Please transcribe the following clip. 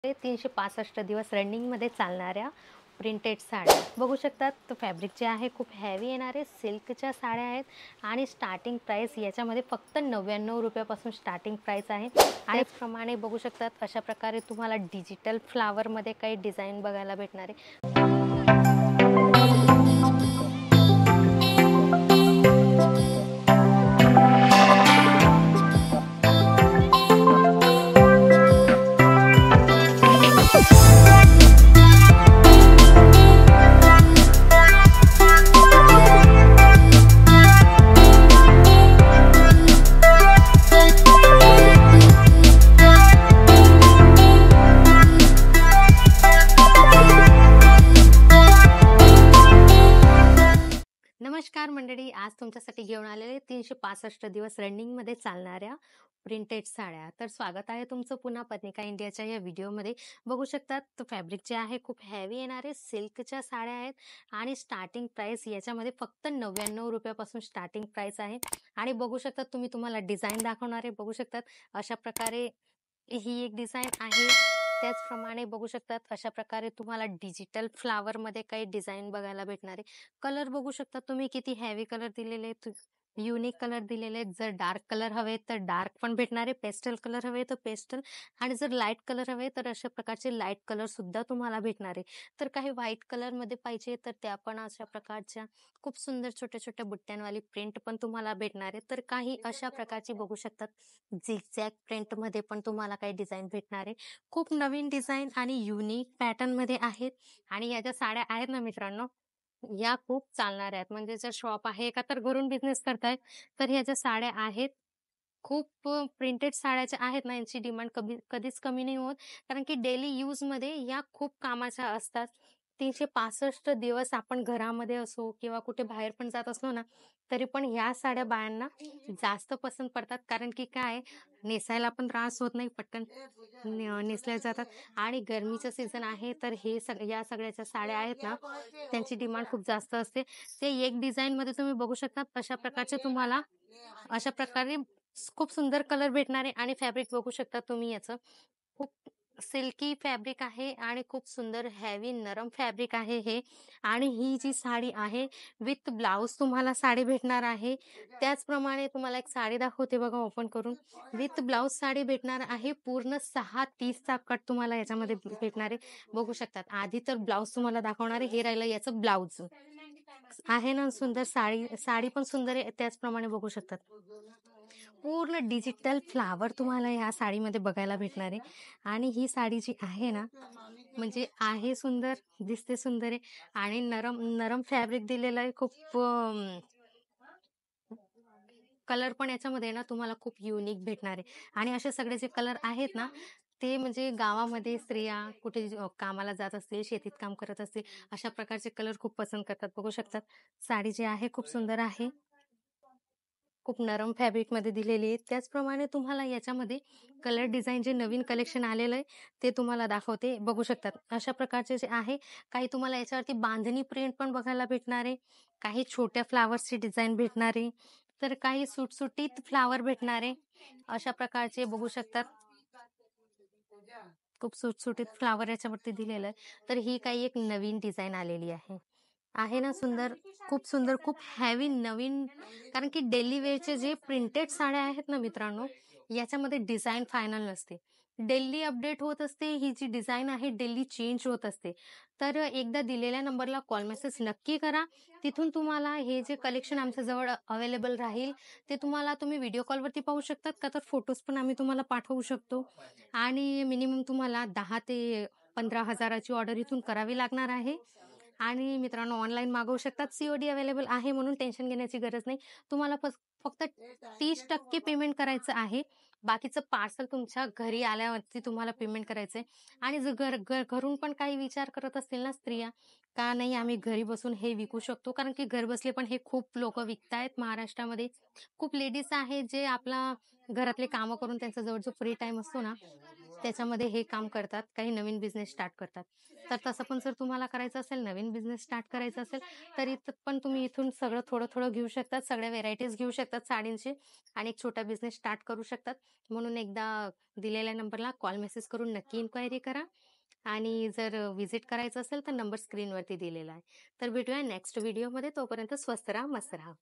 ते 365 दिवस रनिंगमध्ये चालणाऱ्या प्रिंटेड साड्या बघू शकतात. तो फॅब्रिक जे आहे खूप हेवी येणारे सिल्कच्या साड्या आहेत आणि स्टार्टिंग प्राइस याच्यामध्ये फक्त 99 रुपयापासून स्टार्टिंग प्राइस आहे. आणि त्याचप्रमाणे बघू शकतात अशा प्रकारे तुम्हाला डिजिटल फ्लावरमध्ये काही डिझाईन बघायला भेटणार आहे. नमस्कार मंडळी, आज तुमच्यासाठी घेऊन आलेले 365 दिवस रनिंगमध्ये चालणाऱ्या प्रिंटेड साड्या. तर स्वागत आहे तुमचं पुन्हा पत्रिका इंडियाच्या या व्हिडिओमध्ये. बघू शकतात तो फॅब्रिक जे आहे खूप हेवी येणारे सिल्कच्या साड्या आहेत आणि स्टार्टिंग प्राइस याच्यामध्ये फक्त 99 रुपयापासून स्टार्टिंग प्राइस आहे. आणि बघू शकतात तुम्हाला डिझाईन दाखवणार आहे. बघू शकतात अशा प्रकारे ही एक डिझाईन आहे. त्याचप्रमाणे बघू शकतात अशा प्रकारे तुम्हाला डिजिटल फ्लावरमध्ये काही डिझाईन बघायला भेटणार आहे. कलर बघू शकता तुम्ही किती हेवी कलर दिलेले आहेत, युनिक कलर दिलेले आहेत. जर डार्क कलर हवे तर डार्क पण भेटणार आहे, पेस्टल कलर हवे तर पेस्टल, आणि जर लाईट कलर हवे तर अशा प्रकारचे लाईट कलर सुद्धा तुम्हाला भेटणार आहे. तर काही व्हाईट कलरमध्ये पाहिजे तर त्या पण अशा प्रकारच्या खूप सुंदर छोट्या छोट्या बुट्ट्यांवाली प्रिंट पण तुम्हाला भेटणार आहे. तर काही अशा प्रकारची बघू शकतात झिगझॅग प्रिंटमध्ये पण तुम्हाला काही डिझाईन भेटणार आहे. खूप नवीन डिझाईन आणि युनिक पॅटर्नमध्ये आहेत. आणि या ज्या साड्या आहेत ना मित्रांनो, या खूप चालणार आहेत. म्हणजे जर शॉप आहे का तर घरून बिझनेस करतायत तर ह्या ज्या साड्या आहेत खूप प्रिंटेड साड्या ज्या आहेत ना, यांची डिमांड कधीच कमी नाही होत. कारण की डेली यूजमध्ये या खूप कामाच्या असतात. 365 दिवस आपण घरामध्ये असो किंवा कुठे बाहेर पण जात असलो ना, तरी पण ह्या साड्या बायांना जास्त पसंत पडतात. कारण की काय, नेसायला पण त्रास होत नाही, पटकन नेसल्या जातात. आणि गरमीचं सीझन आहे तर या सगळ्याच्या साड्या आहेत ना, त्यांची डिमांड खूप जास्त असते. ते एक डिझाईनमध्ये तुम्ही बघू शकता अशा प्रकारचे तुम्हाला अशा प्रकारे खूप सुंदर कलर भेटणार आहे. आणि फॅब्रिक बघू शकता तुम्ही याचं खूप सिल्की फॅब्रिक आहे आणि खूप सुंदर हेवी नरम फॅब्रिक आहे हे. आणि ही जी साडी आहे विथ ब्लाउज तुम्हाला साडी भेटणार आहे. त्याचप्रमाणे तुम्हाला एक साडी दाखवते बघा ओपन करून. विथ ब्लाउज साडी भेटणार आहे. पूर्ण 6:30चा कट तुम्हाला याच्यामध्ये भेटणार आहे. बघू शकतात आधी तर ब्लाउज तुम्हाला दाखवणार आहे. हे राहिलं याचं ब्लाउज आहे ना सुंदर. साडी साडी पण सुंदर आहे. त्याचप्रमाणे बघू शकतात पूर्ण डिजिटल फ्लावर तुम्हाला ह्या साडीमध्ये बघायला भेटणार आहे. आणि ही साडी जी आहे ना, म्हणजे आहे सुंदर, दिसते सुंदर आहे. आणि नरम नरम फॅब्रिक दिलेलं आहे. खूप कलर पण याच्यामध्ये ना तुम्हाला खूप युनिक भेटणार आहे. आणि असे सगळे जे कलर आहेत ना, ते म्हणजे गावामध्ये स्त्रिया कुठे कामाला जात असतील, शेतीत काम करत असतील, अशा प्रकारचे कलर खूप पसंत करतात. बघू शकतात साडी जी आहे खूप सुंदर आहे, खूप नरम फॅब्रिकमध्ये दिलेली आहे. त्याचप्रमाणे तुम्हाला याच्यामध्ये कलर डिझाईन जे नवीन कलेक्शन आलेलं आहे ते तुम्हाला दाखवते. बघू शकतात अशा प्रकारचे जे आहे, काही तुम्हाला याच्यावरती बांधणी प्रिंट पण बघायला भेटणार आहे, काही छोट्या फ्लावर्सची डिझाईन भेटणार आहे, तर काही सुटसुटीत फ्लावर भेटणार आहे. अशा प्रकारचे बघू शकतात खूप सुटसुटीत फ्लावर याच्यावरती दिलेलं आहे. तर ही काही एक नवीन डिझाईन आलेली आहे. आहे ना सुंदर, खूप सुंदर, खूप हेवी नवीन. कारण की डेली वेअरचे जे प्रिंटेड साड्या आहेत ना मित्रांनो, याच्यामध्ये डिझाईन फायनल नसते. डेली अपडेट होत असते. ही जी डिझाईन आहे डेली चेंज होत असते. तर एकदा दिलेल्या नंबरला कॉल मेसेज नक्की करा. तिथून तुम्हाला हे जे कलेक्शन आमच्याजवळ अवेलेबल राहील ते तुम्ही व्हिडिओ कॉलवरती पाहू शकतात का, तर फोटोज पण आम्ही तुम्हाला पाठवू शकतो. आणि मिनिमम तुम्हाला 10 ते 15,000ची ऑर्डर इथून करावी लागणार आहे. आणि मित्रांनो ऑनलाईन मागवू शकतात. सीओडी अवेलेबल आहे म्हणून टेन्शन घेण्याची गरज नाही. तुम्हाला फक्त 30% पेमेंट करायचं आहे. बाकीचं पार्सल तुमच्या घरी आल्यावरती तुम्हाला पेमेंट करायचं आहे. आणि जर घरून पण काही विचार करत असतील ना स्त्रिया, का नाही आम्ही घरी बसून हे विकू शकतो, कारण की घर बसले पण हे खूप लोक विकतायत महाराष्ट्रामध्ये. खूप लेडीज आहेत जे आपला घरातले कामं करून त्यांचा जवळ जो फ्री टाइम असतो ना, त्याच्यामध्ये हे काम करतात, काही नवीन बिझनेस स्टार्ट करतात. तर तसं पण जर तुम्हाला करायचं असेल, नवीन बिझनेस स्टार्ट करायचा असेल, तर इथं पण तुम्ही इथून सगळं थोडं-थोडं घेऊ शकतात. सगळ्या व्हेरायटीज घेऊ शकतात साडींची आणि एक छोटा बिझनेस स्टार्ट करू शकतात. म्हणून एकदा दिलेल्या नंबरला कॉल, मेसेज करून नक्की इन्क्वायरी करा आणि जर व्हिजिट करायचं असेल, तर नंबर स्क्रीनवरती दिलेला आहे. तर भेटूया नेक्स्ट व्हिडिओमध्ये. तोपर्यंत स्वस्त राहा, मस्त राहा.